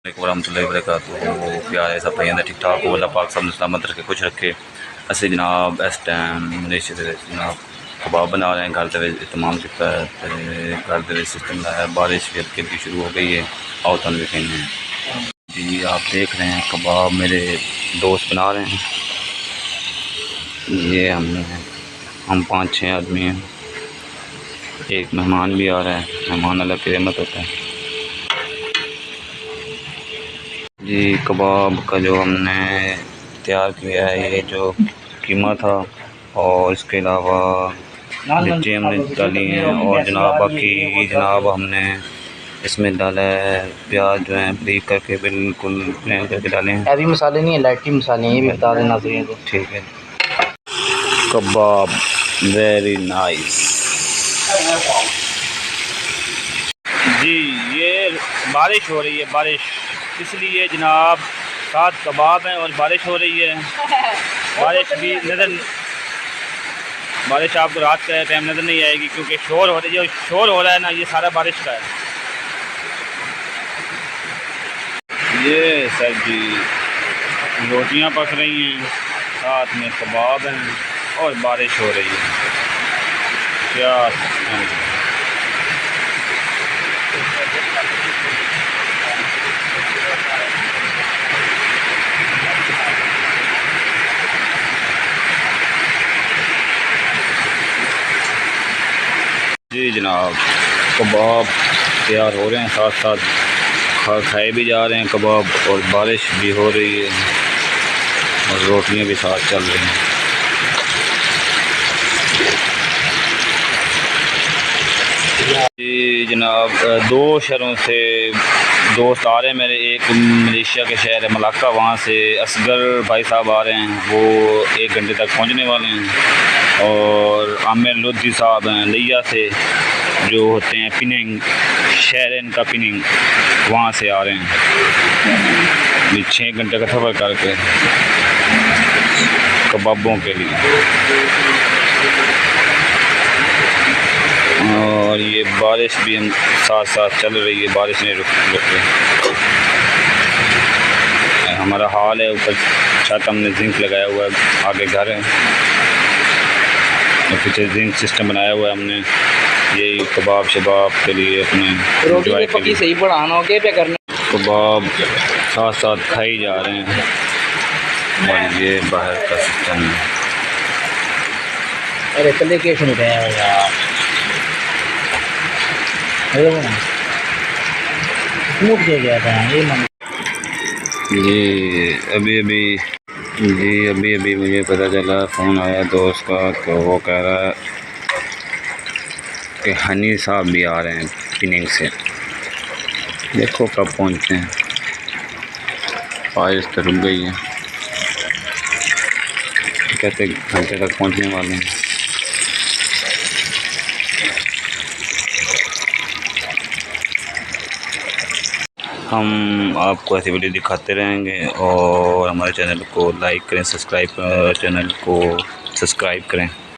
वरहमतुल्लाहि वबरकातुहू। प्यारे सब भाई ठीक ठाक हो, अल्लाह पाक सब सलामत रखे, खुश रखे। असं जनाब इस टाइम मलेशिया के जनाब कबाब बना रहे हैं। घर के इतमाम किया है, घर के सिस्टम लाया। बारिश भी हल्की हल्की शुरू हो गई है। आओ तुम भी कहीं हैं जी। आप देख रहे हैं कबाब मेरे दोस्त बना रहे हैं। ये हम 5-6 आदमी हैं। एक मेहमान भी आ रहा है। मेहमान अल्लाह की रहमत होता है जी। कबाब का जो हमने तैयार किया है, ये जो कीमा था और इसके अलावा मिर्ची हमने डाली हैं और जनाब बाकी जनाब हमने इसमें डाला है प्याज जो है ब्रीक करके बिल्कुल प्लेन करके डाले हैं। हैवी मसाले नहीं है, लाइट मसाले हैं, ये भी बता देना नाज़रीन को। ठीक है। कबाब वेरी नाइस जी। ये बारिश हो रही है, बारिश इसलिए जनाब साथ कबाब हैं और बारिश हो रही है। बारिश भी बारिश आपको रात का टाइम नज़र नहीं आएगी क्योंकि शोर हो रही है। जो शोर हो रहा है ना, ये सारा बारिश का है। ये सर जी रोटियां पक रही हैं, साथ में कबाब हैं और बारिश हो रही है। क्या जी जनाब कबाब तैयार हो रहे हैं, साथ साथ खाए भी जा रहे हैं कबाब और बारिश भी हो रही है और रोटियां भी साथ चल रही हैं। जी जनाब 2 शहरों से दोस्त आ रहे हैं मेरे। एक मलेशिया के शहर है मलाक्का, वहाँ से असगर भाई साहब आ रहे हैं, वो 1 घंटे तक पहुँचने वाले हैं। और आमिर लोधी साहब हैं लिया से, जो होते हैं पिनिंग शहर इनका पिनिंग, वहाँ से आ रहे हैं 6 घंटे का सफ़र करके कबाबों के लिए। और ये बारिश भी हम साथ साथ चल रही है, बारिश नहीं रुक रही। हमारा हाल है, ऊपर छत हमने जिंक लगाया हुआ है, आगे घर है और पीछे जिंक सिस्टम बनाया हुआ है हमने। यही कबाब शबाब के लिए अपने एंजॉय के लिए सही बढ़ाना हो क्या करना। कबाब साथ साथ खाई जा रहे हैं और ये बाहर का सिस्टम है। अरे कल के सुन रहे हैं यार, गया था ये अभी मुझे पता चला, फ़ोन आया दोस्त का, तो वो कह रहा है कि हनी साहब भी आ रहे हैं पिनिंग से। देखो कब पहुंचते हैं। बारिश तो रुक गई है, कहते घंटे तक पहुंचने वाले हैं। हम आपको ऐसी वीडियो दिखाते रहेंगे और हमारे चैनल को लाइक करें, चैनल को सब्सक्राइब करें।